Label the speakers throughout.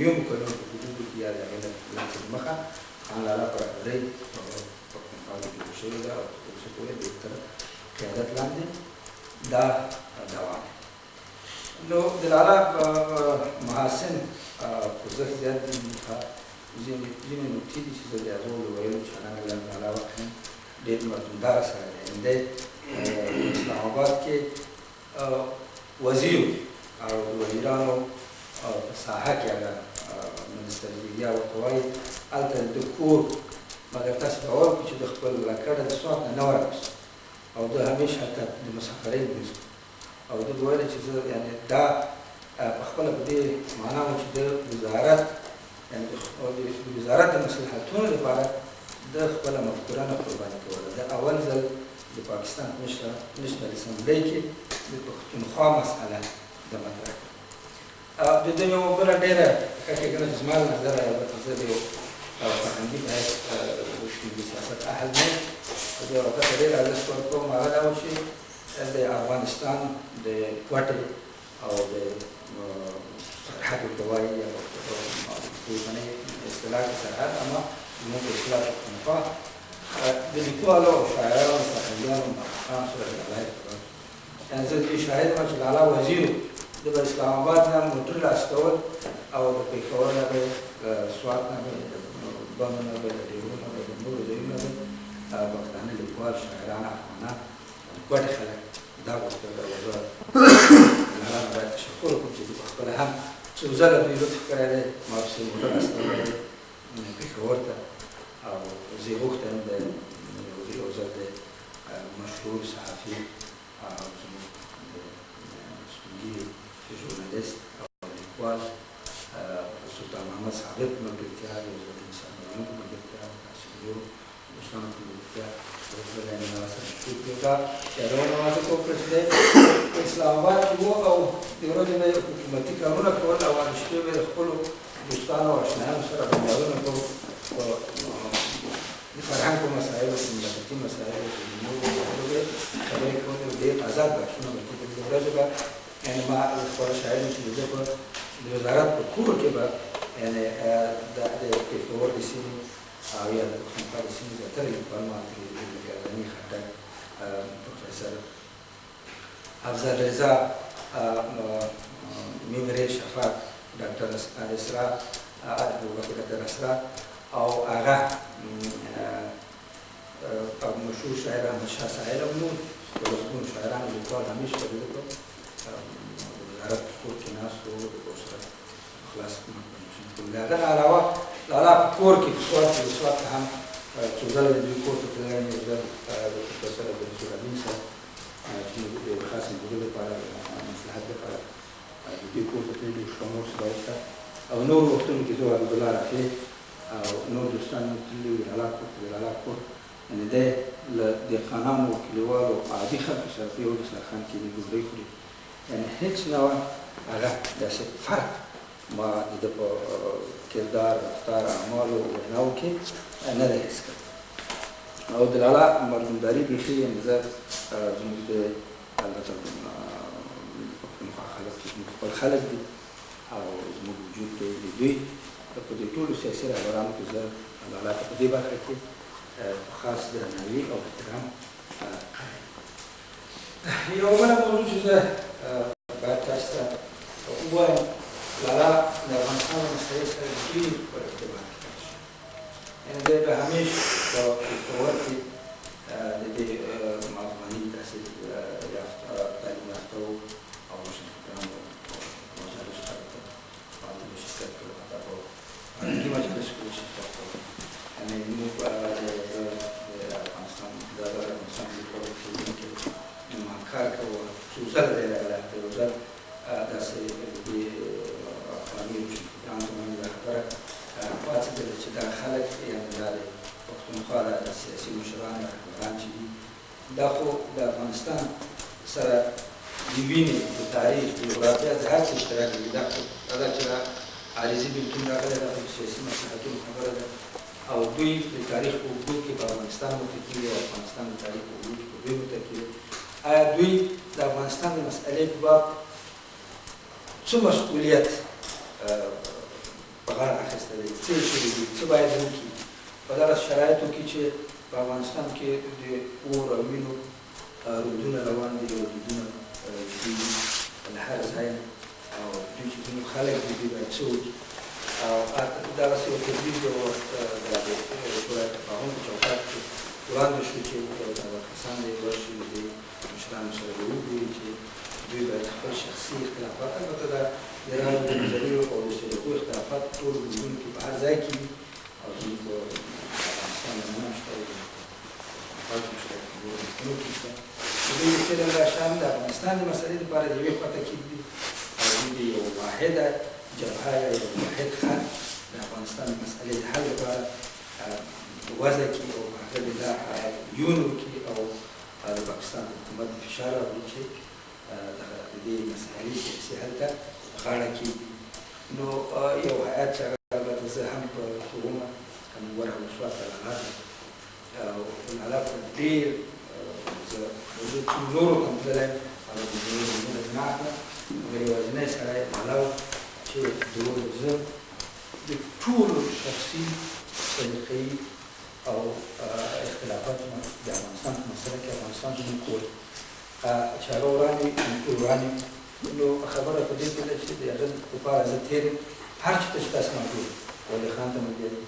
Speaker 1: نویو مکلمو په حدودو کې یا د هغې نه مخه خان لالا په رهبرۍ پښتونخوا کې جوړه شوې ده او تر اوسه پورې د تر قیادت لاندې دا دوام نو د لالا محاسن خوځښت زیات دي ځینې نکتې دي چې زه د هغو د ویلو چې لالا واقعا ډېر مردمداره سړی دی دی اسلام آباد کې وزیر او د وزیرانو په ساحه کې هغه منسترګیریا ورته وایي هلته د کور مګر تاسو باور وکړئ چې د خپل لکړه د سوات نه ورغوست او ده همیشه هلته د مسافرۍ لمونځ او ده ویل چې زه یعنې دا په خپله په دې معنا و چې د وزارت یعنې د وزارت د مصلحتونو لپاره د خپله مفکوره نه قرباني کوله د اول ځل د پاکستان په نېشنل اسمبلۍ کې د پښتونخوا مسأله د مطرح کړه د ده یو بله ډېره ښه ښېګڼه چې زما له نظره البته زه د یو فرهنګي په حیث د سیاست اهل نه یم خو زه یوه کته ډېر ارزښت ورکوم هغه دا و چې د افغانستان د کوټې او د سرحد ورته وایي یا په اوسنۍ اصطلاح کې سرحد اما زموږ په اصطلاح پښتونخوا د لیکوالو او شاعرانو او فرهنګیانو محققانو سره د لالا یعنې زه دې شاهد یم چې لالا وزیر و د به اسلام آباد نه موټر لاستول او د پېښور نه به سوات نه به د بم نه به د ډېرو نه به د نورو ځایونو نه به پښتانه لیکوال شاعران افغانان ګوډې خلک دا غوښتل او زه لالا نه باید تشکر وکړم چې زه پخپله هم څو ځله دوی لطف کړی دی ما پسې موټر استولی دی پېښور ته او زه یې غوښتی یم د یو ځل د مشهور صحافي او زموږ د سپینږیري ژورنالیست او لیکوال سلطان محمد صابر په ملګرتیا یو ځل د نثار نوراني په ملګرتیا او داسې نورو دوستانو په ملګرتیا یو ځل یې هغه سره مشهور کړو دا یادونه ما ځکه وکړه چې دی په اسلام آباد کې و او د ورځې به یې حکومتي کارونه کول او هغه شپې به د خپلو دوستانو او اشنایانو سره بندیالونه کوو د فرهنګ په مسایلو په مملکتي مسایلو په نورو مسایلو به خبرې کولې او ډېر ازاد بحثونه به کېدل د ورځې به یعنې ما خپله شاعر یم چې د ده په د وزارت په کور کې به یعنې د پېښور د سیمې او یا د پښتونخوا د سیمې زیاتره لیکوال ما ته لکه غني خټک پروفیسر افضل رضا میمرې شفاق ډاکټر اسرا ډاکټر اسرا او هغه مشهور شاعر احمدشاه ساحل او نور لسګونو شاعرانو لیکوال همیشه په ده په وزارت په کور کې ناست و د کور سره خلاص د هغه نه علاوه لالا په کور کې په سوات کې د سوات ته هم څو ځله د دوی کور ته تللی یم یو ځل د پروفیسر عبدالرحیم صاحب چې د یو خاص موضوع لپاره مصلحت لپاره د دوی کور ته تللي شمور صدایت ته او نورو وختونو کې زه حبیبالله رفیع او نور دوستان مې تللي وو د لالا کور ته د لالا کور یعنې دی له دهقانانو کلیوالو عادي خلکو سره په یو دسترخوان کې ډوډۍ خوري یعنې هېڅ ډول هغه داسې فرق ما د ده په کردار رفتار اعمالو ویناوو کې نه دی حس کړی او د لالا مردمداري بیخي یعنې زه زموږ د البته پښتونخوا خلک زموږ خپل خلک دي او زموږ وجود دی د دوی په دې ټولو سیاسي رهبرانو کې زه لالا ته په دې برخه کې خاص درناوي او احترام قایل یو بله موضوع چې زه باید تاسو ته ووایم لالا د افغانستان د مسایلو سره ډېر په ارتباط کې پاتې شو یعنې دی به همیش په پېښور کې د دې افغاني تحصیل تعلیم یافتو او مشرکانو مجالسو سره په شرکت کړی حتی په فرهنګي مجالسو کې شرکت کړی یعنې موږ د افغانستان د افغانستان لیکوالو ټولنې کې کار کوو څو ځله دی راغلی هلته یو ځل داسې د افغاني مشرکانو ته باندې دا خبره پاڅېدله چې دا خلک یعنې دا د پښتونخوا د سیاسي مشران یا رهبران چې دي دا خو د افغانستان سره د وینې د تاریخ د جغرافیه د هر څه اشتراک لري دا دا چې دا عارضي بېلتون راغلی دا خو سیاسي مصلحتونو خبره ده او دوی د تاریخ په اوږدو کې په افغانستان متکي وي او افغانستان د تاریخ په اوږدو کې په دوی متکي وي آیا دوی د افغانستان د مسئلې په باب څه مسؤلیت په غاړه اخیستی دی څه یې شوي دي څه باید وکړي په دغه شرایطو کې چې په افغانستان کې د اور او وینو رودونه روان دي او دودونه جدي دي له هر ځای او دوی چې زموږ خلک دي دوی باید څه وکړي او دغسې یو تدریج د شورای تفاهم په چوکاټ کې وړاندې شو چې دغه کسان دې ورشي د مشرانو سره دې وګوري چې دوی باید خپل شخصي اختلافات البته د ایران د نظریو او د سلیقو اختلافات ټول وجودونکي په هر ځای کې وي او زموږ په افغانستان نمونه شته او خلکو شته نور کې شته د دوی د فعل الله شام د افغانستان د مسئلې لپاره د یوې خوا تاکید دي او دوی د یو واحده جبهه یا یو واحد خط د افغانستان د مسئلې د حل لپاره وضع کړي او هغه د یونو کړي او د پاکستان د حکومت د فشار راوړي چې د دې مسئلې سیاسي حل ته غاړه کېږدي نو یو هیات چې هغه البته زه هم په کې وم کنور ولسوال ته راغلی او هغه په ډېر زه نورو ته تللی هغه د نورو نه اخلم مګر یوازینی سړی هغه و چې زه د ټولو شخصي سلیقې او اختلافاتو د افغانستان په مسله کې افغانستان زموږ کور چې هغه ورانې ټول ورانې نو خبره په دې کې ده چې د هغه لپاره زه تېر یم هر چېرته چې تاسو ما ګورئ ولي خان ته مې ګورئ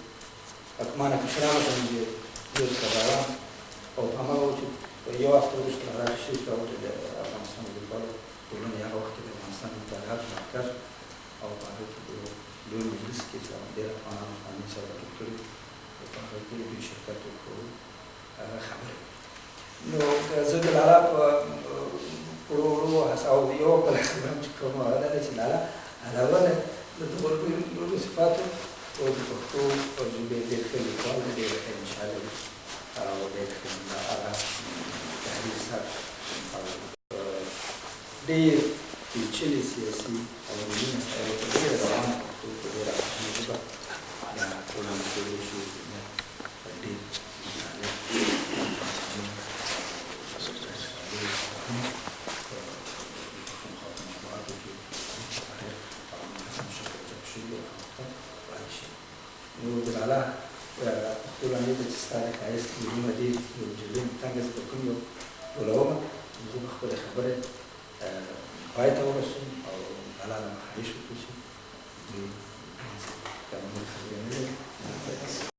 Speaker 1: حکمانه کشرانو ته مې ګورئ زه سرداران او هماغه و چې یو هفته وروسته هغه شي چې راوړي د افغانستان د لیکوالو ټولنې هغه وخت کې د افغانستان د مطالعاتو مرکز او په هغه کې د لوی مجلس کې چې ډېر افغانانو قانون سره راټول کړي او په هغه کې دوی شرکت وکړو هغه خبرې نو زه د لالا په ورو ورو او یو بله خبره هم چې کوم هغه دا ده چې لالا علاوه د دغو نورو صفاتو او د پښتو ژبې ډېر ښه لیکوال دی ډېر ښه انشاءالله او ډېر ښه هغه تحریر سر او ډېر پیچلې سیاسي او علمي مسایلو په ډېره روانه پښتو په ډېره اسانه ژبه وړاندې کولی شي ډېر نو د لالا پښتو لاندې ته چې ستا د ښایست نومونه ډېر یو جلوې تنګه زه به کوم یو ټولومه زه به خپلې خبرې پای ته ورسوم او لالا له مخایشو وکړو چې دوی